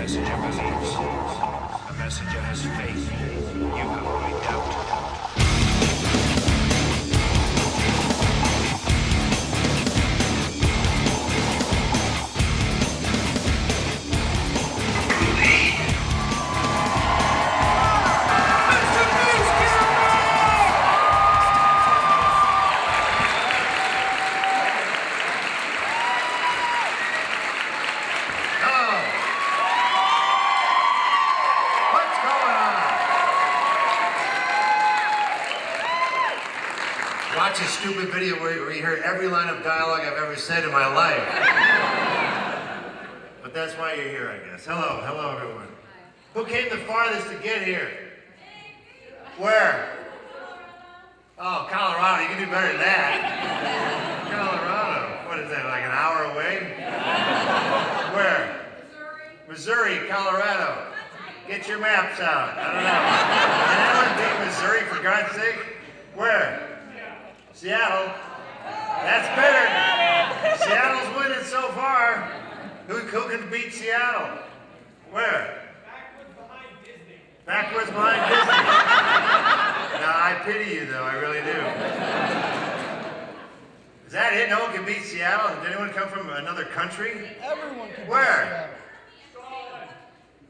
messenger believes. The messenger has faith. You have only doubt. Watch a stupid video where you hear every line of dialogue I've ever said in my life. But that's why you're here, I guess. Hello, hello everyone. Who came the farthest to get here? Where? Oh, Colorado, you can do better than that. Colorado, what is that, like an hour away? Where? Missouri, Colorado. Get your maps out. I don't know. Can anyone beat Missouri, for God's sake? Where? Seattle. That's better. Seattle's winning so far. Who can beat Seattle? Where? Backwards behind Disney. No, I pity you though, I really do. Is that it? No one can beat Seattle? Did anyone come from another country? Everyone can beat Where?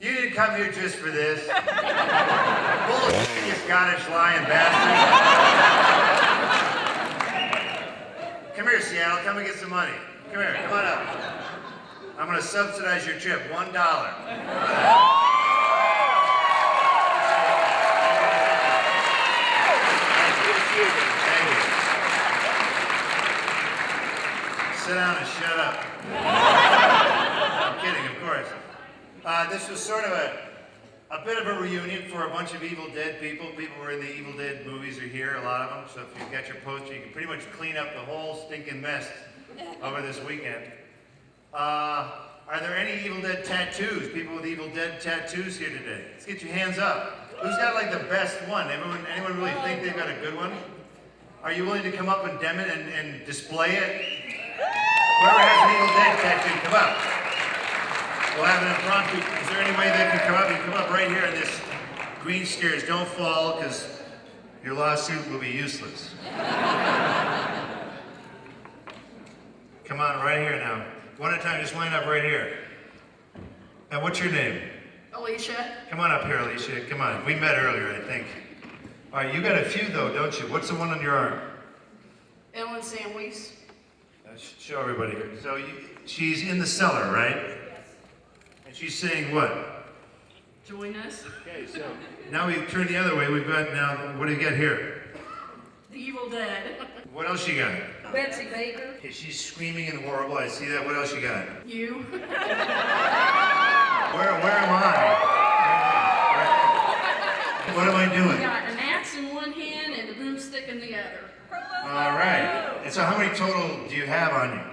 You didn't come here just for this. Bullshit, you Scottish lying bastard. Come here, Seattle. Come and get some money. Come here. Come on up. I'm going to subsidize your trip. $1. Thank you. Sit down and shut up. I'm kidding, of course. This was sort of a bit of a reunion for a bunch of Evil Dead people. People who were in the Evil Dead movies are here, a lot of them. So if you've got your poster, you can pretty much clean up the whole stinking mess over this weekend. Are there any Evil Dead tattoos? People with Evil Dead tattoos here today? Let's get your hands up. Who's got like the best one? Anyone really think they've got a good one? Are you willing to come up and demo it and display it? Whoever has an Evil Dead tattoo, come up. We'll have an impromptu. Is there any way they can come up? You can come up right here in this green stairs. Don't fall, because your lawsuit will be useless. Come on, right here now. One at a time, just line up right here. Now, what's your name? Alicia. Come on up here, Alicia. Come on. We met earlier, I think. All right, you got a few, though, don't you? What's the one on your arm? Ellen Sandwich. Show everybody here. So she's in the cellar, right? And she's saying what? Join us. Okay, so now we turn the other way. We've got now, what do you got here? The Evil Dead. What else you got? Betsy Baker. Okay, she's screaming and horrible. I see that. What else you got? You. Where am I? What am I You doing? got an axe in one hand and a broomstick in the other. All right. And so how many total do you have on you?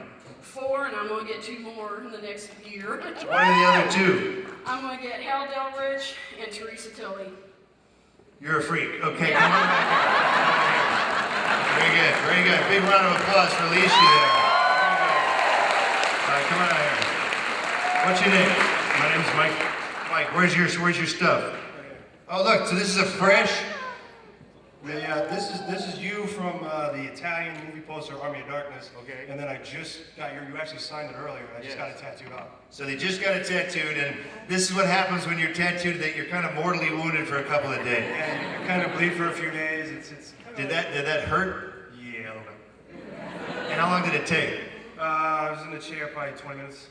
4, and I'm going to get 2 more in the next year. What are the other 2? I'm going to get Hal Delbridge and Teresa Tilley. You're a freak. Okay, come on back here. Very good, very good. Big round of applause for Alicia there. All right, come on out here. What's your name? My name's Mike. Mike, where's your stuff? Oh, look, so this is a fresh. This is you from the Italian movie poster Army of Darkness. Okay. And then I just got you actually signed it earlier. I just got it tattooed on. So they just got it tattooed, and this is what happens when you're tattooed, that you're kind of mortally wounded for a couple of days. Yeah, you kind of bleed for a few days. It's Did that hurt? Yeah, a little bit. And how long did it take? I was in the chair probably 20 minutes.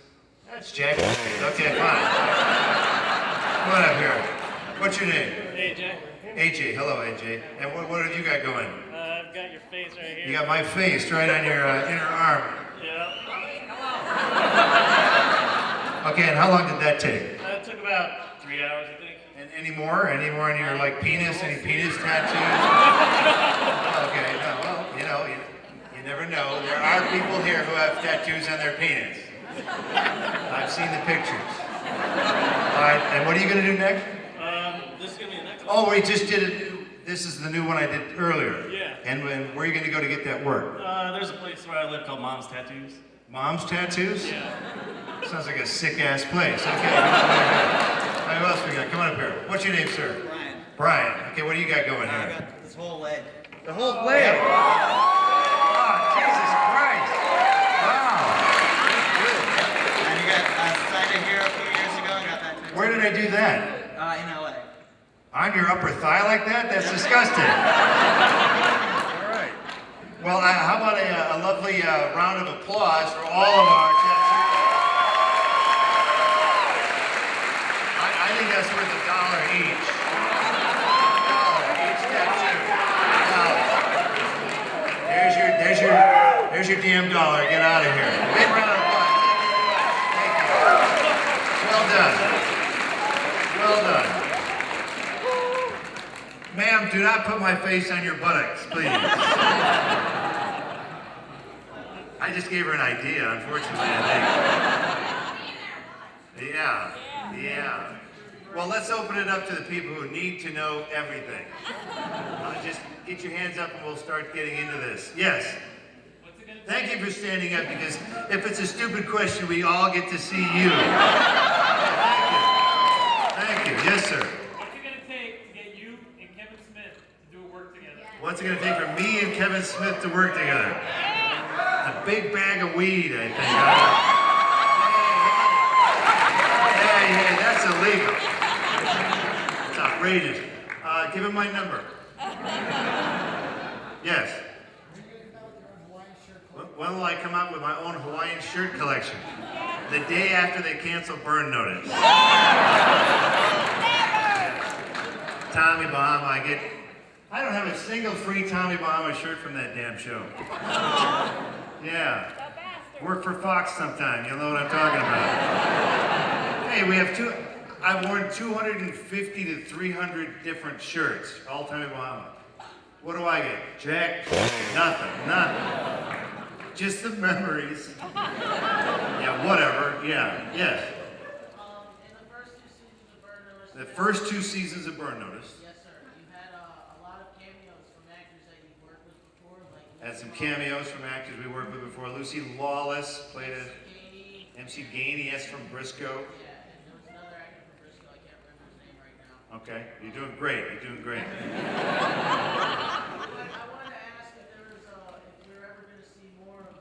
That's Jack. Okay, fine. Come on up here. What's your name? AJ. AJ. Hello, AJ. And what have you got going? I've got your face right here. You got my face right on your inner arm. Yeah. Okay, and how long did that take? It took about 3 hours, I think. And any more? Any more on your like penis? Any penis tattoos? Okay, no, well, you never know. There are people here who have tattoos on their penis. I've seen the pictures. All right, and what are you gonna do next? this is gonna be the next one. Oh, we just did a new, this is the new one I did earlier. Yeah. And where are you gonna go to get that work? There's a place where I live called Mom's Tattoos. Mom's Tattoos? Yeah. Sounds like a sick-ass place. Okay. All right, who else we got? Come on up here. What's your name, sir? Brian. Brian. Okay, what do you got going I here? got this whole leg. The whole leg. Oh, Jesus Christ. Wow. And you got signed it here a few years ago. I got that tattoo. Where did I do that? In LA. On your upper thigh like that? That's disgusting. All right. Well, how about a lovely round of applause for all of our tattoos? I think that's worth $1 each. $1 each tattoo. $1. There's your damn dollar. Get out of here. Big round of applause. Thank you. Well done. Well done. Ma'am, do not put my face on your buttocks, please. I just gave her an idea, unfortunately, I think. Yeah. Well, let's open it up to the people who need to know everything. Just get your hands up and we'll start getting into this. Yes. Thank you for standing up, because if it's a stupid question, we all get to see you. Thank you. Yes, sir. What's it gonna take to get you and Kevin Smith to do a work together? What's it going to take for me and Kevin Smith to work together? A big bag of weed, I think. Hey, that's illegal. It's outrageous. Give him my number. Yes. When will I come out with my own Hawaiian shirt collection? The day after they cancel Burn Notice. Tommy Bahama, I don't have a single free Tommy Bahama shirt from that damn show. Yeah. Work for Fox sometime, you'll know what I'm talking about. Hey, I've worn 250 to 300 different shirts, all Tommy Bahama. What do I get? Jack? Nothing. Just the memories. Yeah, whatever. Yeah, yes. In the first 2 seasons of Burn Notice. The first 2 seasons of Burn Notice. Yes, sir. You had a lot of cameos from actors that you've worked with before, like Had some cameos from actors we worked with before. Lucy Lawless played Gainey. MC Gainey, yes, from Briscoe. Yeah, and there was another actor from Bristol. I can't remember his name right now. Okay, you're doing great. I wanted to ask if we're ever going to see more of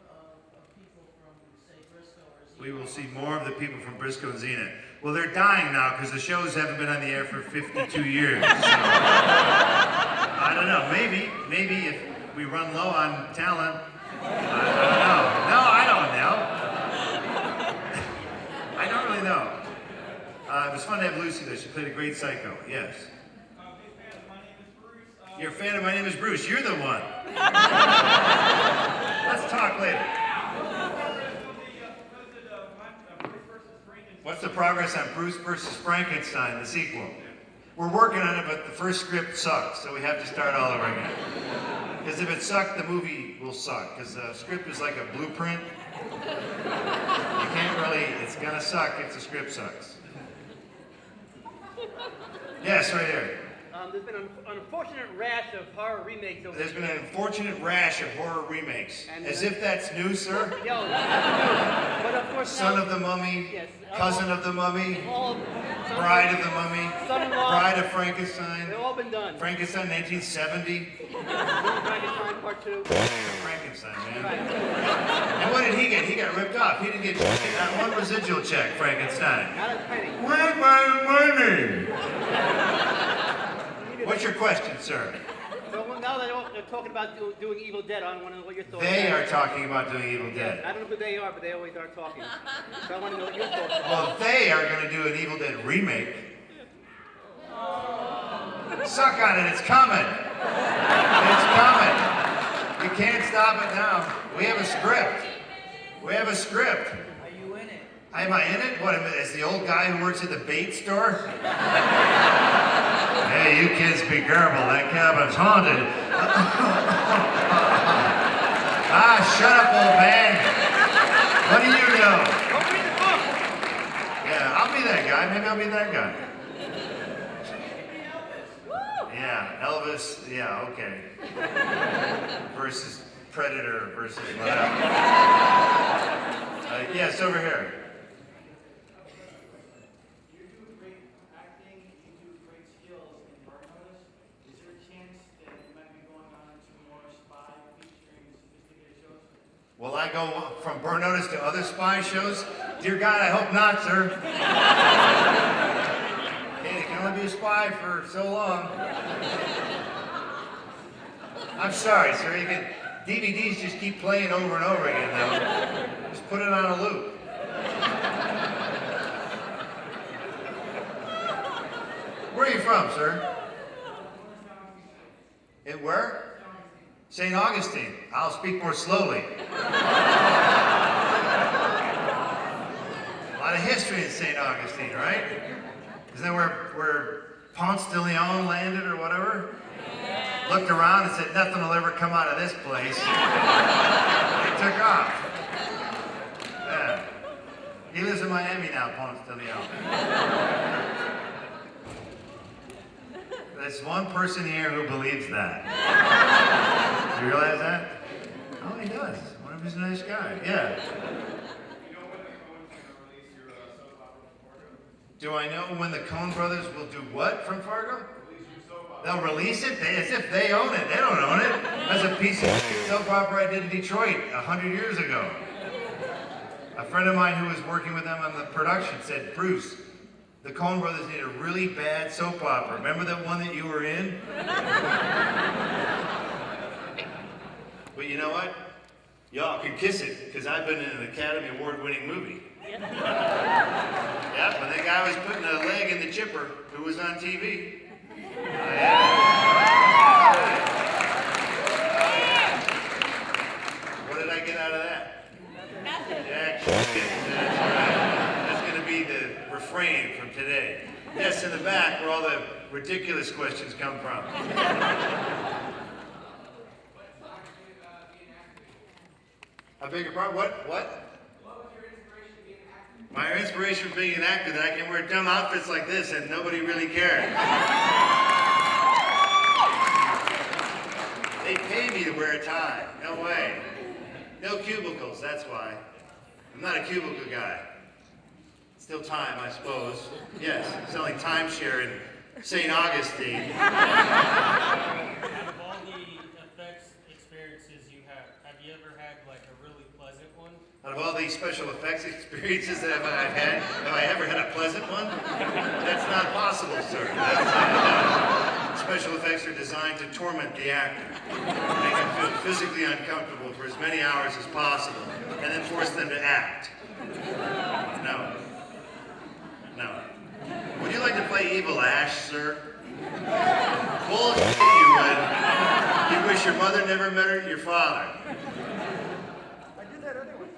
people from, say, Bristol or Zenith. We will see more of the people from Briscoe and Zenith. Well, they're dying now because the shows haven't been on the air for 52 years. So, I don't know. Maybe if we run low on talent. I don't know. No, I don't know. I don't really know. It was fun to have Lucy though. She played a great psycho. Yes. You're a fan of My Name is Bruce. You're the one. Let's talk later. What's the progress on Bruce versus Frankenstein, the sequel? We're working on it, but the first script sucked, so we have to start all over again. Because if it sucked, the movie will suck. Because the script is like a blueprint. You can't really, it's gonna suck if the script sucks. Yes, right here. There's been an unfortunate rash of horror remakes over There's been an unfortunate rash of horror remakes. And, As if that's new, sir. No, that's not new. But of course Son now, of the Mummy, Yes. Cousin of the Mummy, all Bride of the Mummy, Son-in-law. Bride of Frankenstein, they've all been done. Frankenstein 1970. Frankenstein Part 2. Frankenstein, man. Right. And what did he get? He got ripped off. He didn't get not one residual check, Frankenstein. Not a penny. Where's my money? What's your question, sir? So now they're talking about doing Evil Dead. I want to know what your thoughts They are talking about doing Evil I Dead. don't know who they are, but they always are talking. So I want to know what your thoughts are. Well, they are going to do an Evil Dead remake. Suck on it, it's coming. It's coming. You can't stop it now. We have a script. We have a script. Are you in it? Am I in it? What, as the old guy who works at the bait store? Hey, you kids be careful, that cabin's haunted. Shut up, old man. What do you know? Go read the book. Yeah, I'll be that guy. Maybe I'll be that guy. Yeah, Elvis, yeah, okay. Versus Predator versus whatever. Yes, over here. You do great acting, you do great skills in Barnabas. Is there a chance that you might be going on to more spy featuring sophisticated shows? Will I go from Burn Notice to other spy shows? Dear God, I hope not, sir. Hey, you can only be a spy for so long. I'm sorry, sir. You can DVDs just keep playing over and over again now. Just put it on a loop. Where are you from, sir? Where? St. Augustine. I'll speak more slowly. A lot of history in St. Augustine, right? Isn't that where Ponce de Leon landed or whatever? Looked around and said, nothing will ever come out of this place. They took off. Yeah. He lives in Miami now, Ponce de Leon. There's one person here who believes that. You realize that? Oh, he does. What if he's a nice guy? Yeah. Do I know when the Coen brothers will do what from Fargo? They'll release it as if they own it. They don't own it. That's a piece of soap opera I did in Detroit 100 years ago. A friend of mine who was working with them on the production said, Bruce, the Coen brothers need a really bad soap opera. Remember that one that you were in? But you know what? Y'all can kiss it, because I've been in an Academy Award-winning movie. Yeah, when that guy was putting a leg in the chipper, who was on TV. What did I get out of that? Nothing. That's right. That's going to be the refrain from today. Yes, in the back, where all the ridiculous questions come from. I beg your pardon? What? What was your inspiration being an actor? My inspiration for being an actor, that I can wear dumb outfits like this and nobody really cares. They pay me to wear a tie. No way. No cubicles, that's why. I'm not a cubicle guy. Still time, I suppose. Yes, it's only timeshare in St. Augustine. Out of all the effects experiences you have you ever had like a really pleasant one? Out of all these special effects experiences that I've had, have I ever had a pleasant one? That's not possible, sir. Special effects are designed to torment the actor, make him feel physically uncomfortable for as many hours as possible, and then force them to act. No. No. Would you like to play Evil Ash, sir? Bullshit, you would. You wish your mother never met your father. I did that anyway.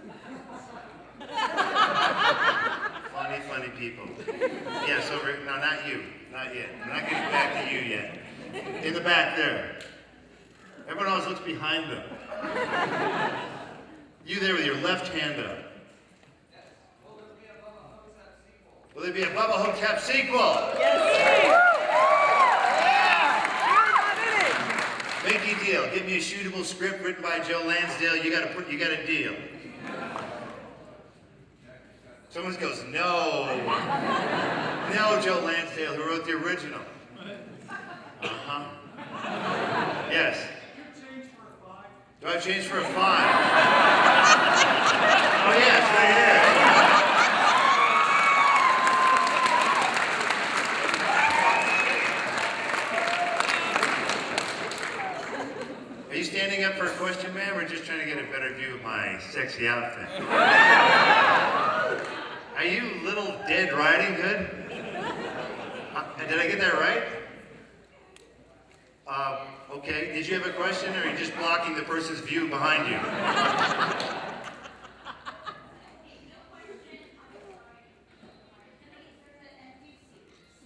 Funny, funny people. Yes, over. No, not you. Not yet. I'm not getting back to you yet. In the back there. Everyone always looks behind them. You there with your left hand up. Will there be a Bubba Hotep sequel? Yes, Binky deal. Give me a shootable script written by Joe Lansdale. You got a deal. Someone goes, no. No, Joe Lansdale, who wrote the original. Uh-huh. Yes. Do I change for a 5? Oh, yes, right here. Are you standing up for a question, ma'am, or just trying to get a better view of my sexy outfit? Are you Little Dead Riding Hood? Did I get that right? Okay. Did you have a question, or are you just blocking the person's view behind you?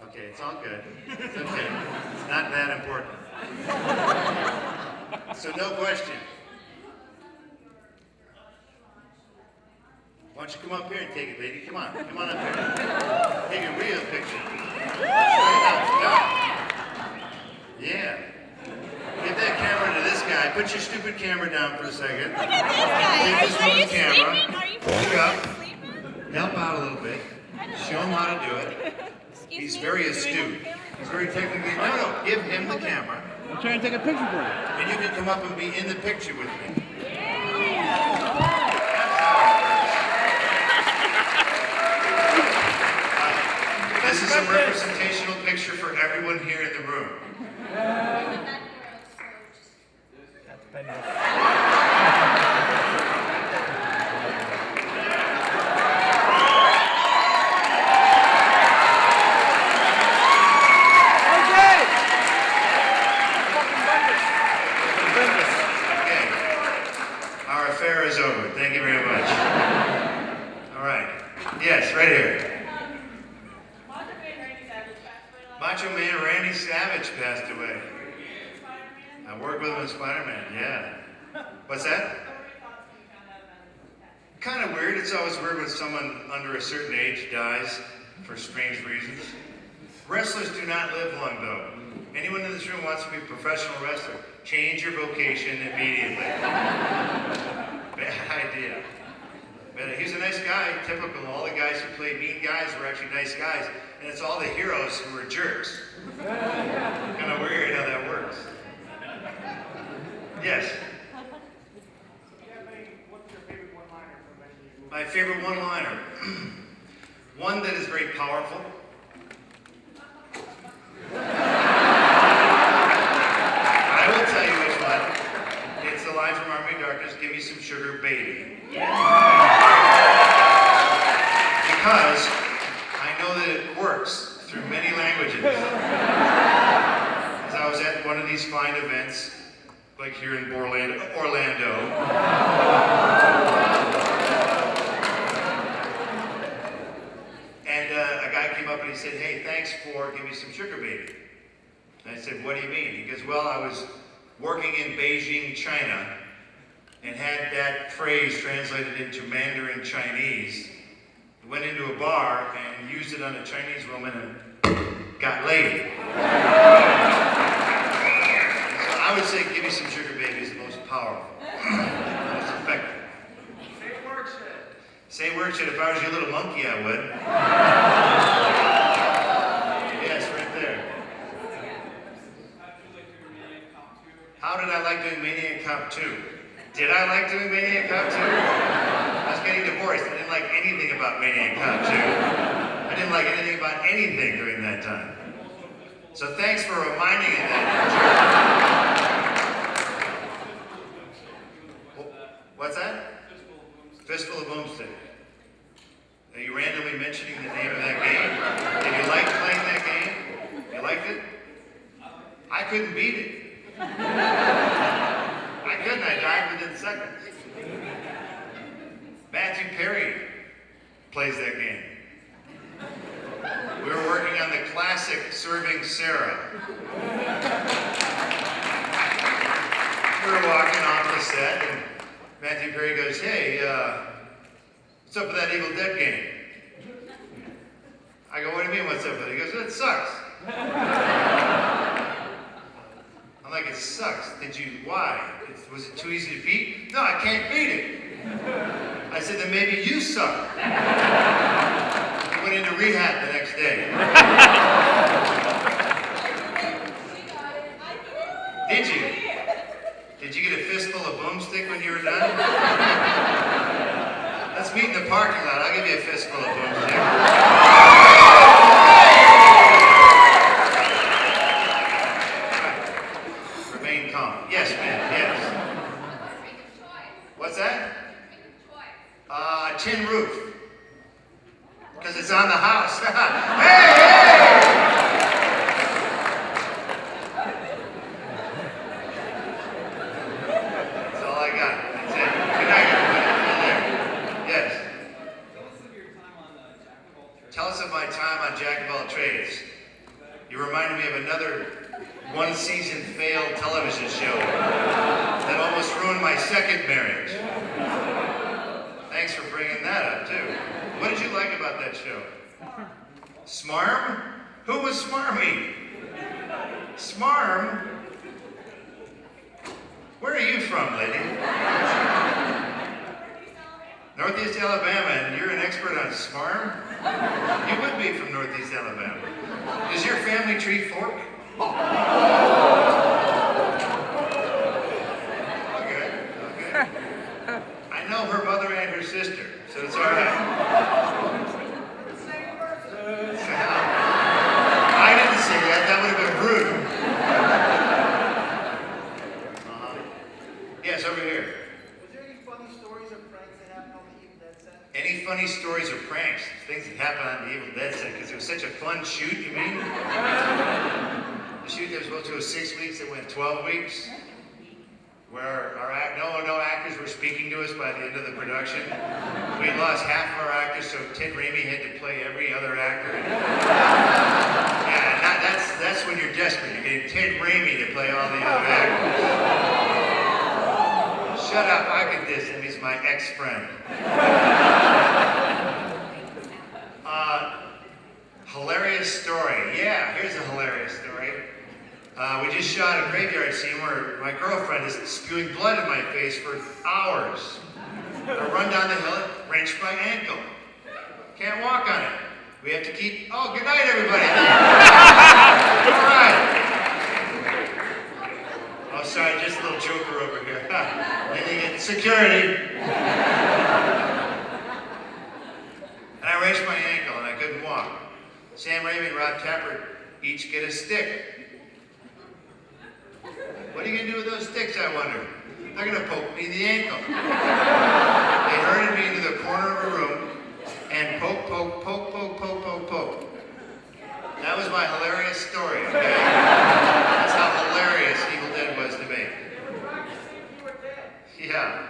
Okay, it's all good. It's okay. It's not that important. So no question. Why don't you come up here and take it, lady? Come on. Come on up here. Take a real picture. Yeah. put your stupid camera down for a second. Look at this guy. Take this Are you one camera. sleeping? Are you Look up. sleeping? Help out a little bit. Show him how to do it. He's very astute. He's very technically. No, give him the camera. I'm trying to take a picture for you. And you can come up and be in the picture with me. This is a representational picture for everyone here in the room. Okay. Our affair is over. Thank you very much. All right. Yes, right here. Macho Man Randy Savage passed away. I worked with him in Spider-Man, yeah. What's that? Kind of weird. It's always weird when someone under a certain age dies for strange reasons. Wrestlers do not live long, though. Anyone in this room wants to be a professional wrestler, change your vocation immediately. Bad idea. But he was a nice guy, typical. All the guys who played mean guys were actually nice guys, and it's all the heroes who were jerks. Kind of weird how that works. Yes? What's your favorite one-liner from Measure? My favorite one-liner. One that is very powerful. I will tell you which one. It's the line from Army of Darkness, "Give me some sugar, baby." Because I know that it works through many languages. As I was at one of these fine events, like here in Orlando. And a guy came up and he said, "Hey, thanks for Give Me Some Sugar, Baby." And I said, "What do you mean?" He goes, "Well, I was working in Beijing, China, and had that phrase translated into Mandarin Chinese. Went into a bar and used it on a Chinese woman and got laid." So I would say Give Me Some Sugar, Baby is the most powerful, most effective. Say word shit. Say word shit. If I was your little monkey, I would. Yes, right there. How did I like doing Maniac Cop 2? Did I like doing Maniac Cop 2? I was getting divorced. I didn't like anything about Maniac Cop 2. I didn't like anything about anything during that time. So thanks for reminding me that. What's that? Fistful of Boomstick. Are you randomly mentioning the name of that game? Did you like playing that game? You liked it? I couldn't beat it. I couldn't. I died within seconds. Matthew Perry plays that game. We were working on the classic Serving Sarah. We were walking off the set, and Matthew Perry goes, "Hey, what's up with that Evil Dead game?" I go, "What do you mean, what's up with it?" He goes, "It sucks." I'm like, "It sucks. Why? Was it too easy to beat?" "No, I can't beat it." I said, "Then maybe you suck." He went into rehab the next day. Did you? Did you get a fistful of Boomstick when you were done? Let's meet in the parking lot. I'll give you a fistful of Boomstick. Remain calm. Yes, ma'am. Yes. What's that? Tin roof. Because it's on the house. Hey! That's all I got. That's it. Good night, everybody. Yes. Tell us of my time on Jack of All Trades. You reminded me of another one-season failed television show that almost ruined my second marriage. Thanks for bringing that up, too. What did you like about that show? Smarm? Who was Smarmy? Smarm? Where are you from, lady? Northeast Alabama, and you're an expert on smarm? You would be from Northeast Alabama. Does your family tree fork? Okay. I know her mother and her sister, so it's all right. I didn't say that. That would have been rude. Yes, over here. Was there any funny stories or pranks that happened on the Evil Dead set? Any funny stories or pranks? Things that happened on the Evil Dead set because it was such a fun shoot, you mean? The shoot that was supposed to go 6 weeks, it went 12 weeks. Where no actors were speaking to us by the end of the production. We lost half of our actors, so Ted Raimi had to play every other actor. Yeah, that's when you're desperate. You're getting Ted Raimi to play all the other actors. Shut up, I can diss him. He's my ex-friend. Hilarious story. Yeah, here's a hilarious story. We just shot a graveyard scene where my girlfriend is spewing blood in my face for hours. I run down the hill and wrench my ankle. Can't walk on it. We have to keep... Oh, good night, everybody. All right. Oh, sorry, just a little joker over here. Then you get security. And I wrenched my ankle and I couldn't walk. Sam Raimi and Rob Tapper each get a stick. What are you going to do with those sticks, I wonder? They're going to poke me in the ankle. They herded me into the corner of a room and poke. That was my hilarious story, okay? That's how hilarious Evil Dead was to me. Yeah.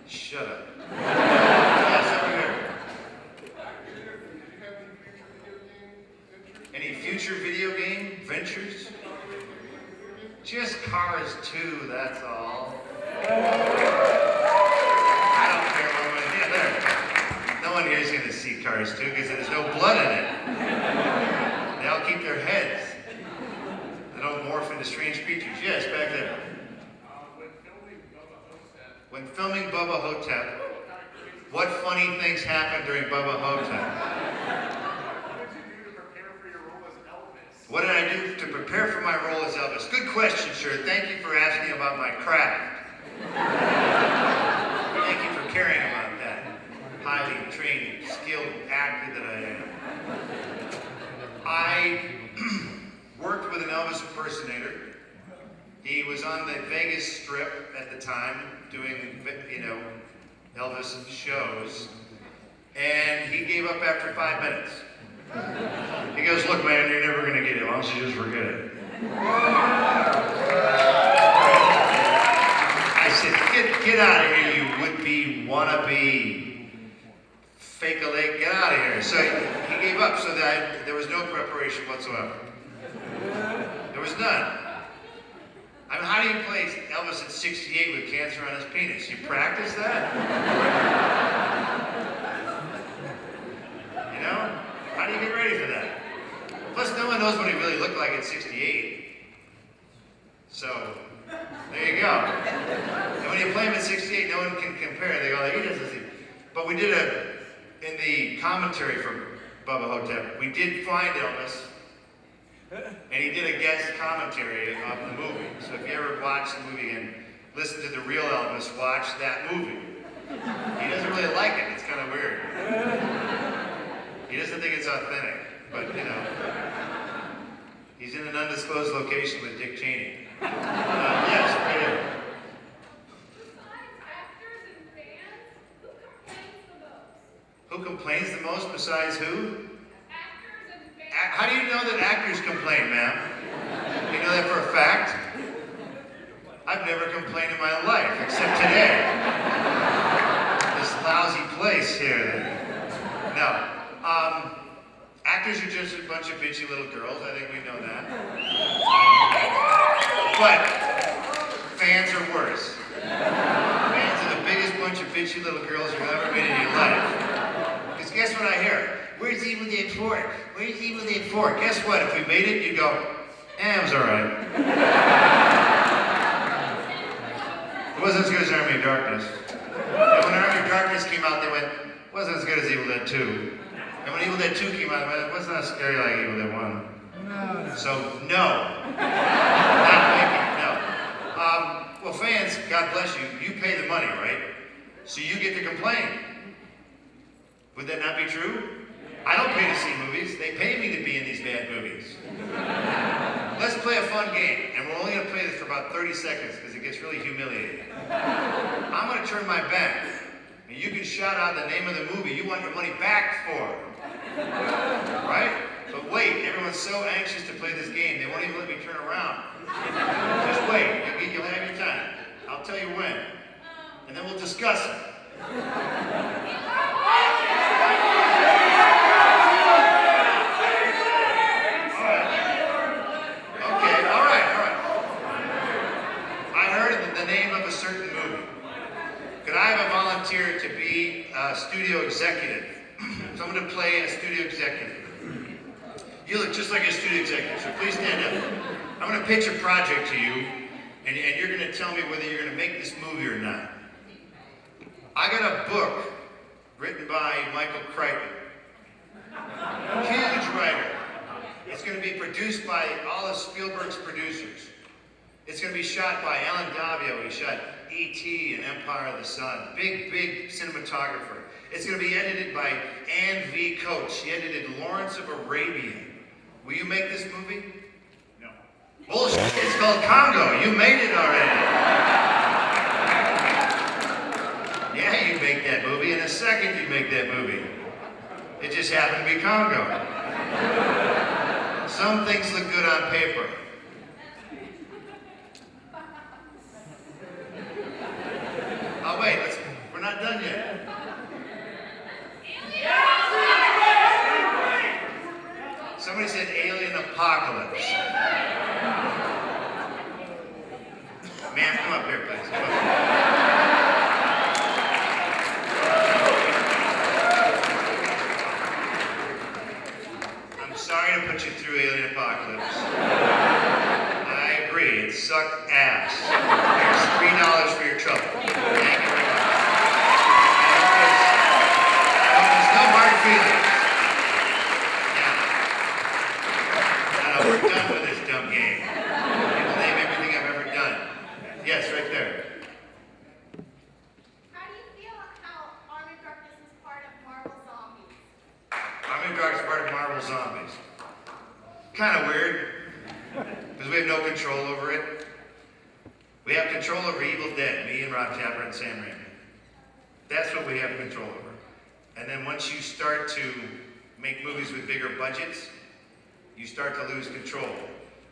Shut up. Yes, over here. Any future video game ventures? Just Cars 2, that's all. I don't care what one. Yeah, there. No one here is going to see Cars 2 because there's no blood in it. They all keep their heads. They don't morph into strange creatures. Yes, back there. When filming Bubba Hotep, what funny things happened during Bubba Hotep? What did I do to prepare for my role as Elvis? Good question, sir. Thank you for asking about my craft. Thank you for caring about that. Highly trained, skilled actor that I am. I worked with an Elvis impersonator. He was on the Vegas Strip at the time doing, Elvis shows. And he gave up after 5 minutes. He goes, look, man, you're never going to get it. Why don't you just forget it? I said, get out of here, you would-be, wannabe, fake-a-lake, get out of here. So he gave up so that there was no preparation whatsoever. There was none. I mean, how do you play Elvis at 68 with cancer on his penis? You practice that? You know? How do you get ready for that? Plus, no one knows what he really looked like at 68. So, there you go. And when you play him at 68, no one can compare. They go, like, he doesn't see. But we did in the commentary for Bubba Hotep, we did find Elvis, and he did a guest commentary of the movie. So if you ever watch the movie and listen to the real Elvis, watch that movie. He doesn't really like it. It's kind of weird. He doesn't think it's authentic, but he's in an undisclosed location with Dick Cheney. Yes, right here. Besides actors and fans, Who complains the most besides who? actors and fans. How do you know that actors complain, ma'am? You know that for a fact? I've never complained in my life, except today. This lousy place here. No. Actors are just a bunch of bitchy little girls. I think we know that. But fans are worse. Fans are the biggest bunch of bitchy little girls you've ever met in your life. Because guess what I hear? Where's Evil Dead 4? Where's Evil Dead 4? Guess what? If we made it, you'd go, it was all right. It wasn't as good as Army of Darkness. And when Army of Darkness came out, they went, it wasn't as good as Evil Dead 2. And when Evil Dead 2 came out, they went, it wasn't as scary like Evil Dead 1. So, no. Not making it, no. Well, fans, God bless you, you pay the money, right? So you get to complain. Would that not be true? I don't pay to see movies. They pay me to be in these bad movies. Let's play a fun game, and we're only going to play this for about 30 seconds because it gets really humiliating. I'm going to turn my back, and you can shout out the name of the movie you want your money back for. Right? But wait, everyone's so anxious to play this game, they won't even let me turn around. Just wait, you'll have your time. I'll tell you when, and then we'll discuss it. Could I have a volunteer to be a studio executive? So I'm going to play a studio executive. You look just like a studio executive, so please stand up. I'm going to pitch a project to you, and you're going to tell me whether you're going to make this movie or not. I got a book written by Michael Crichton. Huge writer. It's going to be produced by all of Spielberg's producers. It's going to be shot by Alan Davio. He shot E.T. and Empire of the Sun. Big, big cinematographer. It's going to be edited by Anne V. Coates. She edited Lawrence of Arabia. Will you make this movie? No. Bullshit. It's called Congo. You made it already. Yeah, you make that movie. In a second, you make that movie. It just happened to be Congo. Some things look good on paper. Oh, wait, we're not done yet. Somebody said alien apocalypse. Ma'am, come up here, please. Come up here. I'm sorry to put you through alien apocalypse. I agree, it sucked ass. Here's $3 for your trouble. Thank you very much. There's no hard feelings. Now, we're done with this dumb game. People name everything I've ever done. Yes, right there. How do you feel how Army of Darkness is part of Marvel Zombies? Army of Darkness is part of Marvel Zombies. Kind of weird, because we have no control over it. We have control over Evil Dead, me and Rob Tapper and Sam Raimi. That's what we have control over. And then once you start to make movies with bigger budgets, you start to lose control.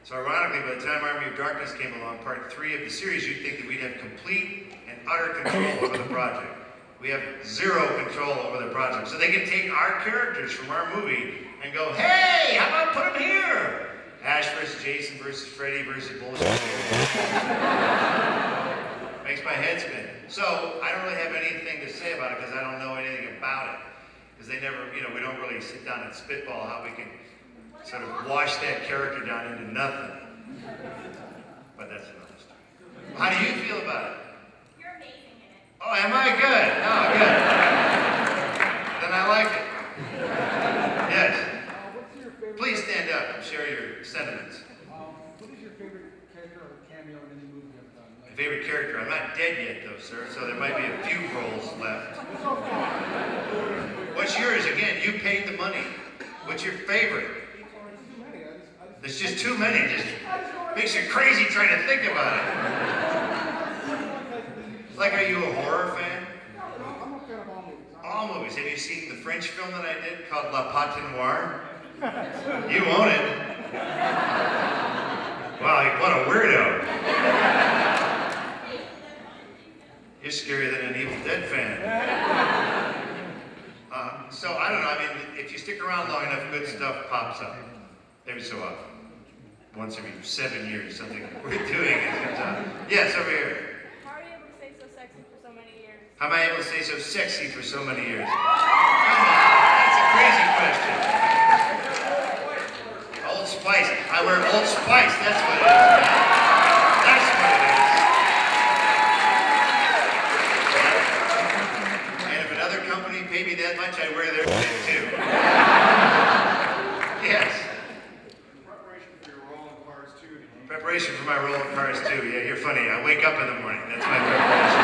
So ironically, by the time Army of Darkness came along, part 3 of the series, you'd think that we'd have complete and utter control over the project. We have zero control over the project. So they can take our characters from our movie and go, hey, how about put them here? Ash versus Jason versus Freddy versus bullshit. Makes my head spin. So I don't really have anything to say about it because I don't know anything about it. Because they never, we don't really sit down and spitball how we can sort of wash that character down into nothing. But that's another story. How do you feel about it? You're amazing in it. Oh, am I good? Oh, good. Then I like it. Yes. Please stand up and share your sentiments. What is your favorite character or cameo in any movie you've done? My favorite character, I'm not dead yet though, sir, so there might be a few roles left. What's yours? Again, you paid the money. What's your favorite? There's just too many. Just makes you crazy trying to think about it. Like, are you a horror fan? I'm a fan of all movies. All movies. Have you seen the French film that I did called La Patinoire? You own it. Wow, what a weirdo. You're scarier than an Evil Dead fan. So, I don't know, if you stick around long enough, good stuff pops up. Every so often. Once every 7 years, something we're doing comes out. Yes, over here. How are you able to stay so sexy for so many years? How am I able to stay so sexy for so many years? Come on, that's a crazy question. Old Spice. I wear Old Spice, that's what it is, man. That's what it is. much, I'd wear their shit too. Yes. Preparation for my role in Cars 2. Yeah, you're funny. I wake up in the morning. That's my preparation.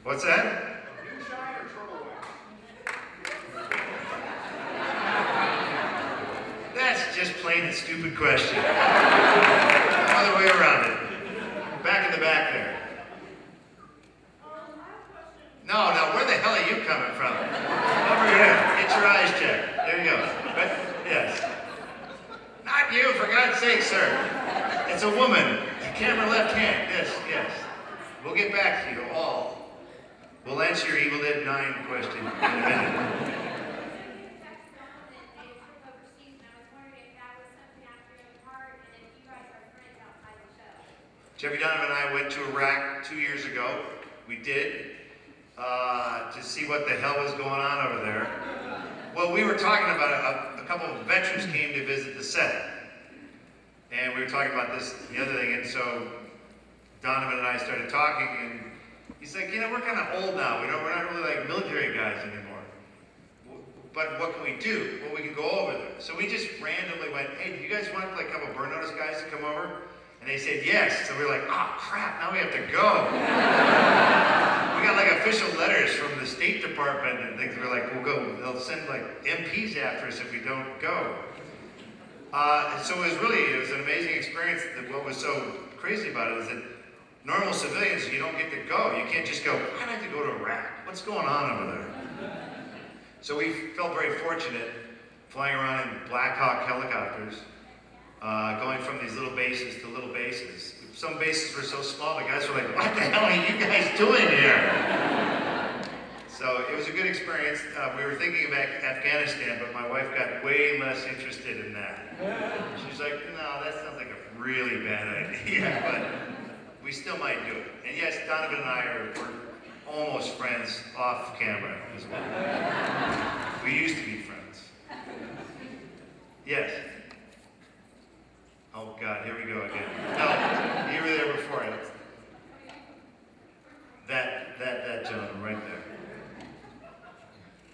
What's that? That's just plain and stupid question. No other way around it. Back in the back there. No, where the hell are you coming from? Over here. Get your eyes checked. There you go. Right? Yes. Not you, for God's sake, sir. It's a woman. The camera left hand. Yes. We'll get back to you all. We'll answer your Evil Dead 9 question in a minute. Jeffrey Donovan and I went to Iraq 2 years ago. We did, to see what the hell was going on over there. Well, we were talking about a couple of veterans came to visit the set. And we were talking about this, the other thing, and so Donovan and I started talking, and he's like, we're kind of old now. We're not really like military guys anymore. But what can we do? Well, we can go over there. So we just randomly went, hey, do you guys want like a couple of burn notice guys to come over? And they said yes. So we were like, oh crap, now we have to go. We got like official letters from the State Department and things. We're like, we'll go. They'll send like MPs after us if we don't go. So it was an amazing experience. What was so crazy about it is that normal civilians, you don't get to go. You can't just go, I'd like to go to Iraq. What's going on over there? So we felt very fortunate flying around in Black Hawk helicopters, going from these little bases to little bases. Some bases were so small, the guys were like, what the hell are you guys doing here? So it was a good experience. We were thinking of Afghanistan, but my wife got way less interested in that. She's like, no, that sounds like a really bad idea, but we still might do it. And yes, Donovan and I we're almost friends off camera as well. We used to be friends. Yes. Oh God, here we go again. No, you were there before it. That gentleman right there.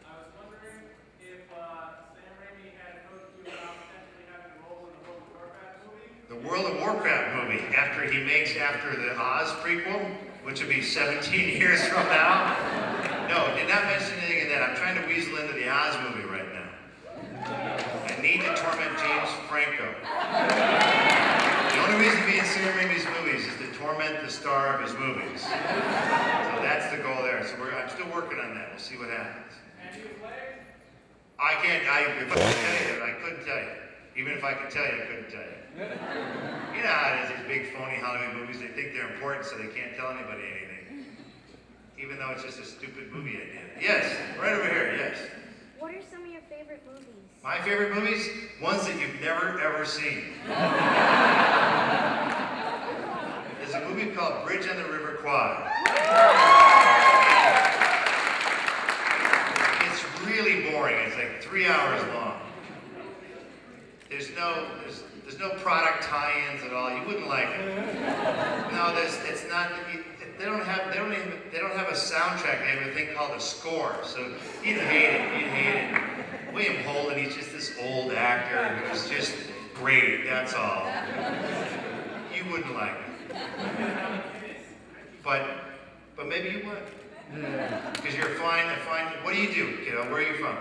I was wondering if Sam Raimi had approached you about potentially having a role in the World of Warcraft movie? The World of Warcraft movie, after the Oz prequel, which will be 17 years from now. No, did not mention anything in that. I'm trying to weasel into the Oz movie right now. I need to torment James Franco. The only reason to be in Sam Raimi's movies is to torment the star of his movies. So that's the goal there. So I'm still working on that. We'll see what happens. And you play? If I could tell you, I couldn't tell you. Even if I could tell you, I couldn't tell you. You know how it is, these big phony Hollywood movies, they think they're important so they can't tell anybody anything. Even though it's just a stupid movie idea. Yes, right over here, yes. What are some of your favorite movies? My favorite movies? Ones that you've never, ever seen. There's a movie called Bridge on the River Kwai. It's really boring. It's like 3 hours long. There's no product tie-ins at all. You wouldn't like it. No, it's not. They don't have a soundtrack. They have a thing called a score. So you'd hate it. William Holden, he's just this old actor who's just great. That's all. You wouldn't like it. But maybe you would. Because you're fine. What do you do, kiddo? Where are you from?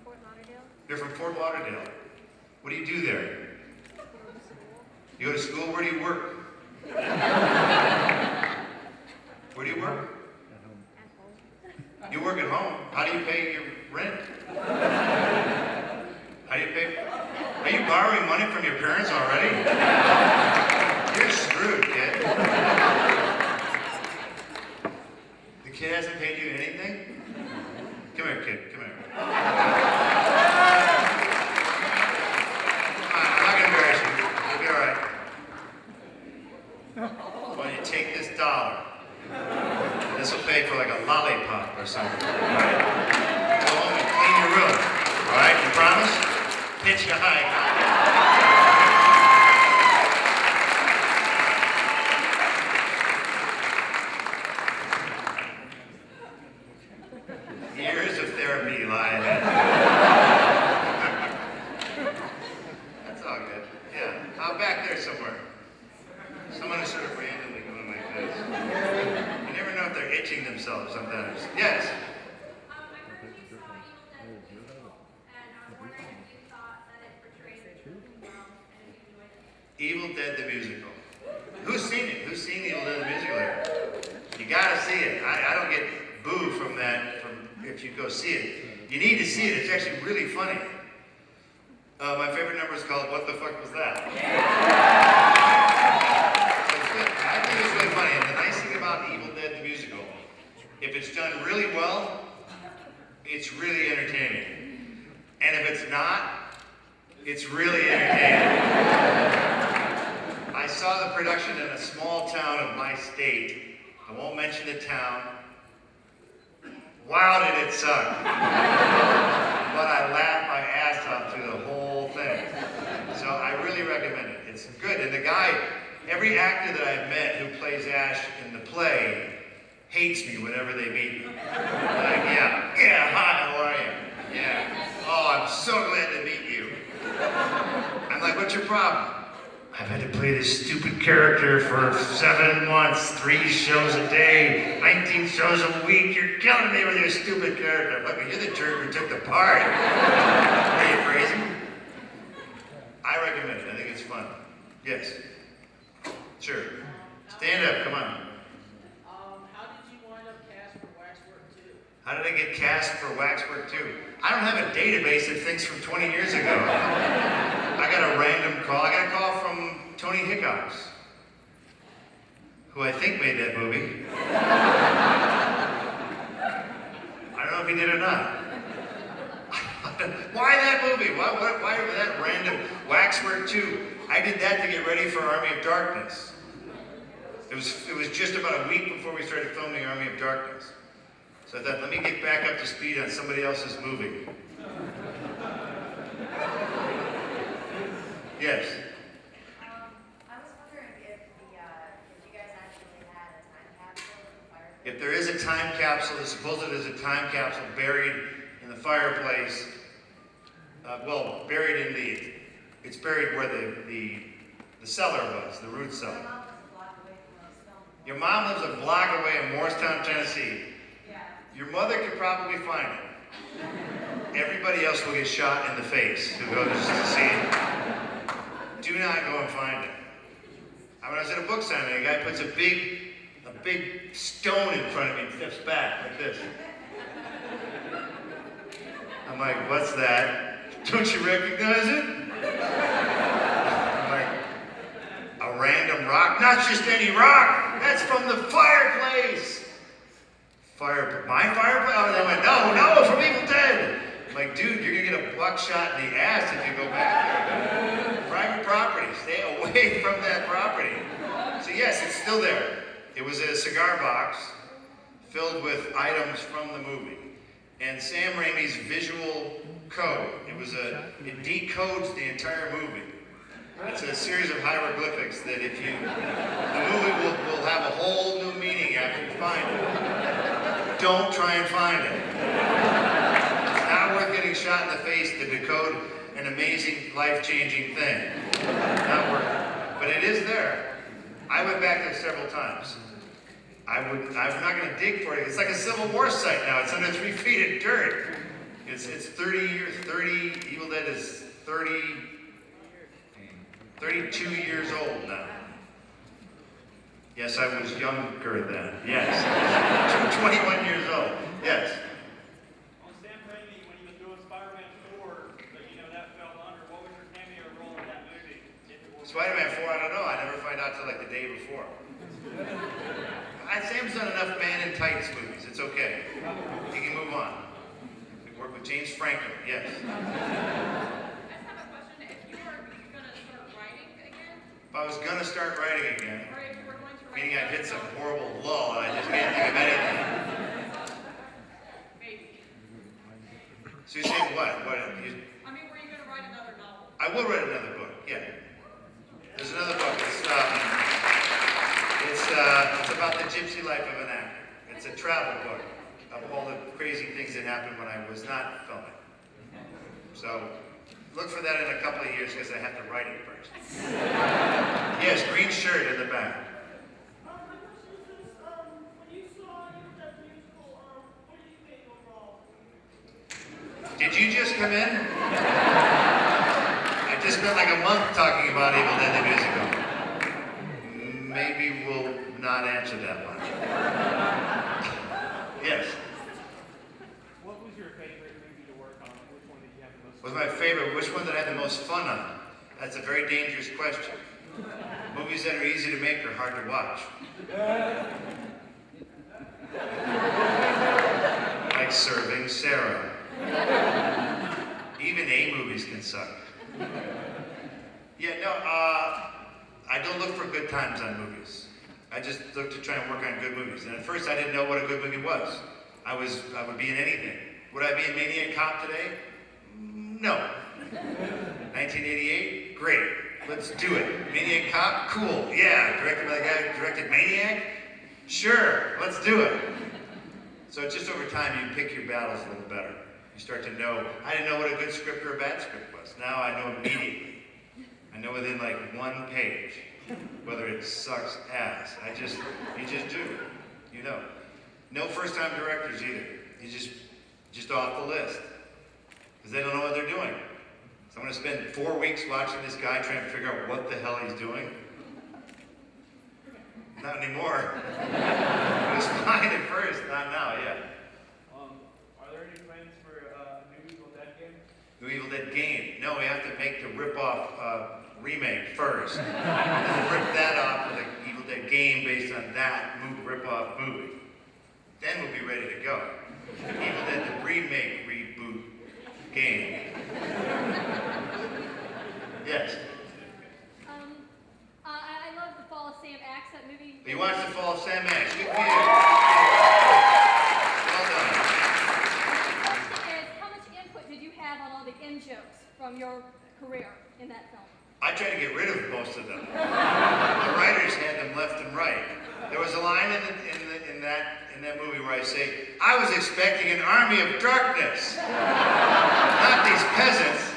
Fort Lauderdale. You're from Fort Lauderdale. What do you do there? You go to school? Where do you work? Where do you work? At home. You work at home. How do you pay your rent? How do you pay? Are you borrowing money from your parents already? You're screwed, kid. The kid hasn't paid you anything? Come here, kid. Come here. Take this $1. This will pay for like a lollipop or something. All right? Go home and clean your room. All right? You promise? Pitch you high. Evil Dead the musical. Who's seen it? Who's seen Evil Dead the musical here? You gotta see it. I don't get boo from that if you go see it. You need to see it. It's actually really funny. My favorite number is called "What the Fuck Was That?" It's good. I think it's really funny. And the nice thing about Evil Dead the musical, if it's done really well, it's really entertaining. And if it's not, it's really entertaining. I saw the production in a small town of my state. I won't mention the town. Wow, did it suck. But I laughed my ass off through the whole thing. So I really recommend it. It's good. And the guy, every actor that I've met who plays Ash in the play hates me whenever they meet me. Like, yeah, hi, how are you? Yeah. Oh, I'm so glad to meet you. I'm like, what's your problem? I've had to play this stupid character for 7 months, 3 shows a day, 19 shows a week. You're killing me with your stupid character. Look, you're the jerk who took the part. Are you crazy? I recommend it. I think it's fun. Yes. Sure. Stand up. Come on. How did you wind up cast for Waxwork 2? How did I get cast for Waxwork 2? I don't have a database of things from 20 years ago. I got a random call. I got a call from Tony Hickox, who I think made that movie. I don't know if he did or not. Why that movie? Why that random Waxwork 2? I did that to get ready for Army of Darkness. It was just about a week before we started filming Army of Darkness. So I thought, let me get back up to speed on somebody else's movie. Yes. I was wondering if you guys actually had a time capsule in the fireplace. If there is a time capsule, supposedly there's a time capsule buried in the fireplace. Buried in it's buried where the cellar was, the root cellar. My mom lives a block away from Your mom lives a block away in the film. Morristown, Tennessee. Yeah. Your mother could probably find it. Everybody else will get shot in the face who goes to see it. Do not go and find it. When I was at a book signing, a guy puts a big stone in front of me and steps back like this. I'm like, what's that? Don't you recognize it? I'm like, a random rock? Not just any rock! That's from the fireplace! My fireplace? Oh, they went, no, from Evil Dead! I'm like, dude, you're gonna get a buckshot in the ass if you go back there. Private property, stay away from that property. So yes, it's still there. It was a cigar box filled with items from the movie. And Sam Raimi's visual code, it decodes the entire movie. It's a series of hieroglyphics that the movie will have a whole new meaning after you find it. Don't try and find it. It's not worth getting shot in the face to decode an amazing, life-changing thing. Not worth it. But it is there. I went back there several times. I'm not going to dig for it. It's like a Civil War site now. It's under 3 feet of dirt. It's 30 years. Evil Dead is 32 years old now. Yes, I was younger then. Yes. 21 years old. Yes. On Sam Raimi, when he was doing Spider-Man 4, that fell under, what was your cameo role in that movie? Spider-Man 4, I don't know. I never find out till like the day before. Sam's done enough man in tights movies. It's okay. He can move on. We work with James Franco. Yes. I just have a question. If you were going to start writing again, If I was gonna start writing again, or if you were going to write meaning I've hit some horrible lull and I just can't think of anything. maybe. So you're saying what? I mean, were you going to write another novel? I will write another book. Yeah. There's another book. It's about the gypsy life of an actor. It's a travel book of all the crazy things that happened when I was not filming. So look for that in a couple of years because I have to write it first. Yes, green shirt in the back. My question is this, when you saw that musical, what did you think overall? Did you just come in? I just just spent like a month talking about Evil Dead the musical. Maybe we'll not answer that one. Yes. What was your favorite movie to work on? Which one did you have the most What's my favorite? Which one that I had the most fun on? That's a very dangerous question. Movies that are easy to make are hard to watch. Like Serving Sarah. Even A movies can suck. Yeah, no, I don't look for good times on movies. I just look to try and work on good movies. And at first I didn't know what a good movie was. I would be in anything. Would I be in Maniac Cop today? No. 1988? Great. Let's do it. Maniac Cop? Cool. Yeah. Directed by the guy who directed Maniac? Sure. Let's do it. So just over time you pick your battles a little better. You start to know. I didn't know what a good script or a bad script was. Now I know immediately. I know within like one page whether it sucks ass. You just do. You know. No first-time directors either. You just off the list. Because they don't know what they're doing. So I'm going to spend 4 weeks watching this guy trying to figure out what the hell he's doing. Not anymore. It was fine at first, not now, yeah. Are there any plans for a new Evil Dead game? New Evil Dead game. No, we have to make the rip-off remake first. And then rip that off with an Evil Dead game based on that rip-off movie. Then we'll be ready to go. Evil Dead the remake reboot game. Yes. I love the Fall of Sam Axe, that movie. You watched The Fall of Sam Axe. Good for you. Well done. The question is, how much input did you have on all the in-jokes from your career in that film? I tried to get rid of most of them. The writers had them left and right. There was a line in that movie where I say, I was expecting an army of darkness, not these peasants.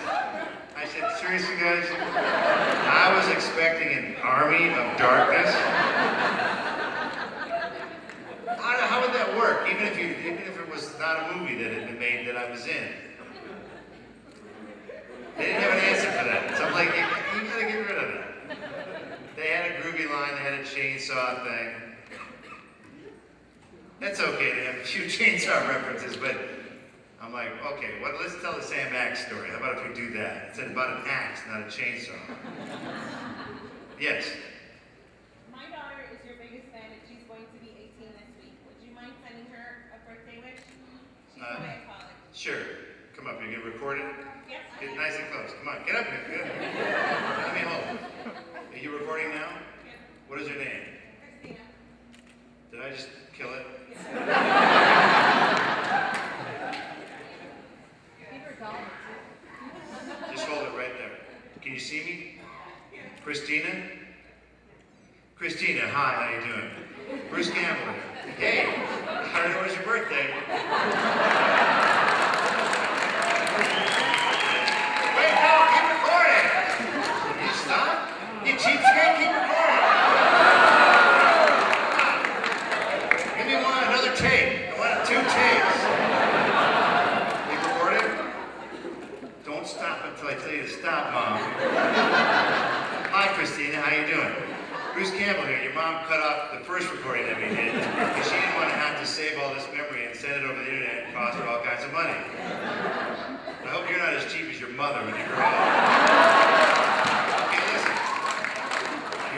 I said, seriously guys? I was expecting an army of darkness? How would that work? Even if it was not a movie that had been made that I was in. They didn't have an answer for that. So I'm like, you gotta get rid of that. They had a groovy line, they had a chainsaw thing. That's okay to have a few chainsaw references, but I'm like, okay, let's tell the Sam Axe story. How about if we do that? It's about an axe, not a chainsaw. Yes. My daughter is your biggest fan and she's going to be 18 next week. Would you mind sending her a birthday wish? She's away at college. Sure. Come up, you can record it? Yes. Get nice and close. Come on, get up here, get up here. Let me hold. Are you recording now? Yes. What is your name? Christina. Did I just kill it? Give her a dollar, too. Just hold it right there. Can you see me? Christina? Christina, hi, how you doing? Bruce Campbell here. Hey, I don't know it's your birthday. Wait, no, keep recording. You stop? You cheapskate, keep recording. Give me another tape. I want 2 tapes. Keep recording? Don't stop until I tell you to stop, Mom. Hi, Christina, how you doing? Bruce Campbell here. Your mom cut off the first recording that we did because she didn't want to have to save all this memory and send it over the internet and cost her all kinds of money. I hope you're not as cheap as your mother when you grow up. Okay, listen.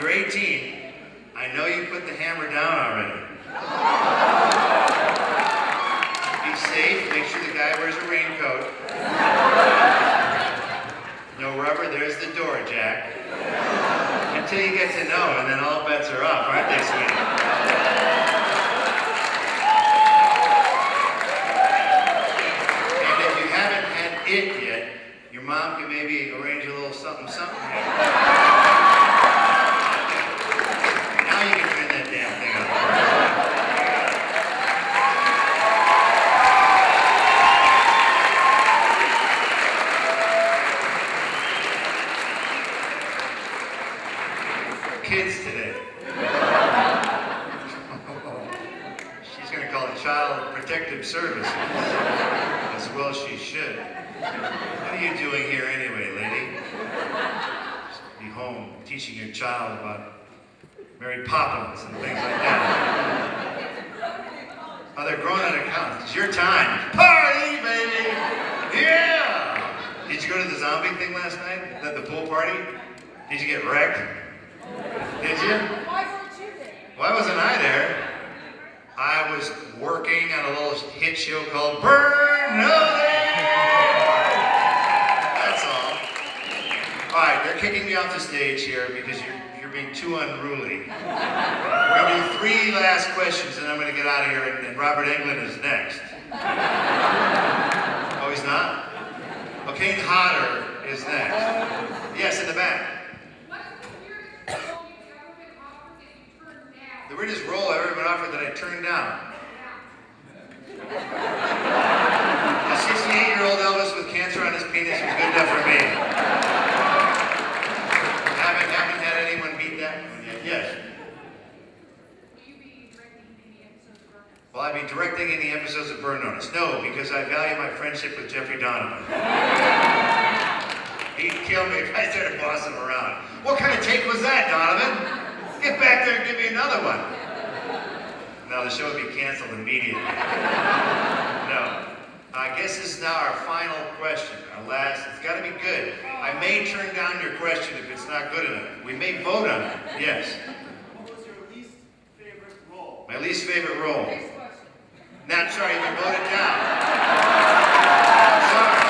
You're 18. I know you put the hammer down already. Be safe. Make sure the guy wears a raincoat. No rubber. There's the door, Jack. Until you get to know, and then all bets are off, aren't they, sweetie? And if you haven't had it yet, your mom can maybe arrange a little something here. Now you can turn that damn thing up. Kids today. She's going to call the Child Protective Services, as well she should. What are you doing here anyway, lady? teaching your child about Mary Poppins and things like that. Oh, they're grown out of college. It's your time. Party, baby! Yeah! Did you go to the zombie thing last night? The pool party? Did you get wrecked? Did you? Why weren't you there? Why wasn't I there? I was working on a little hit show called Burn Notice! That's all. All right, they're kicking me off the stage here because you're being too unruly. We're going to do 3 last questions and I'm going to get out of here, and Robert Englund is next. Oh, he's not? Oh, Kane Hodder is next. Yes, in the back. The weirdest role I've ever been offered that I turned down. A 68-year-old Elvis with cancer on his penis was good enough for me. Haven't had anyone beat that one yet. Yes. Will you be directing any episodes of Burn Notice? Will I be directing any episodes of Burn Notice? No, because I value my friendship with Jeffrey Donovan. He'd kill me if I started bossing him around. What kind of take was that, Donovan? Get back there and give me another one. No, the show would be canceled immediately. No. I guess this is now our final question. Our last. It's got to be good. I may turn down your question if it's not good enough. We may vote on it. Yes. What was your least favorite role? My least favorite role. Next question. Not sorry, you can vote it down. Sorry.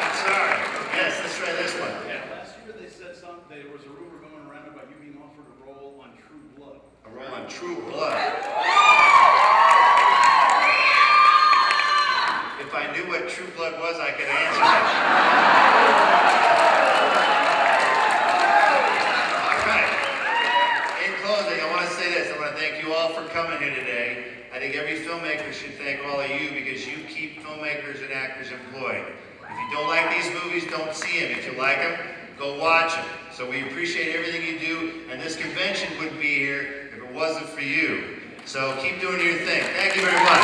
I'm sorry. Yes, let's try this one. Last year they said there was a rumor going around about you being offered a role on True Blood. A role on True Blood. If I knew what True Blood was, I could answer that. All right. In closing, I want to say this. I want to thank you all for coming here today. I think every filmmaker should thank all of you because you keep filmmakers and actors employed. If you don't like these movies, don't see them. If you like them, go watch them. So we appreciate everything you do, and this convention wouldn't be here if it wasn't for you. So keep doing your thing. Thank you very much.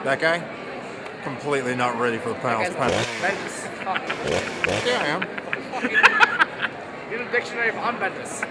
That guy? Completely not ready for the panels. Yeah, I am. Need a dictionary of unbenders.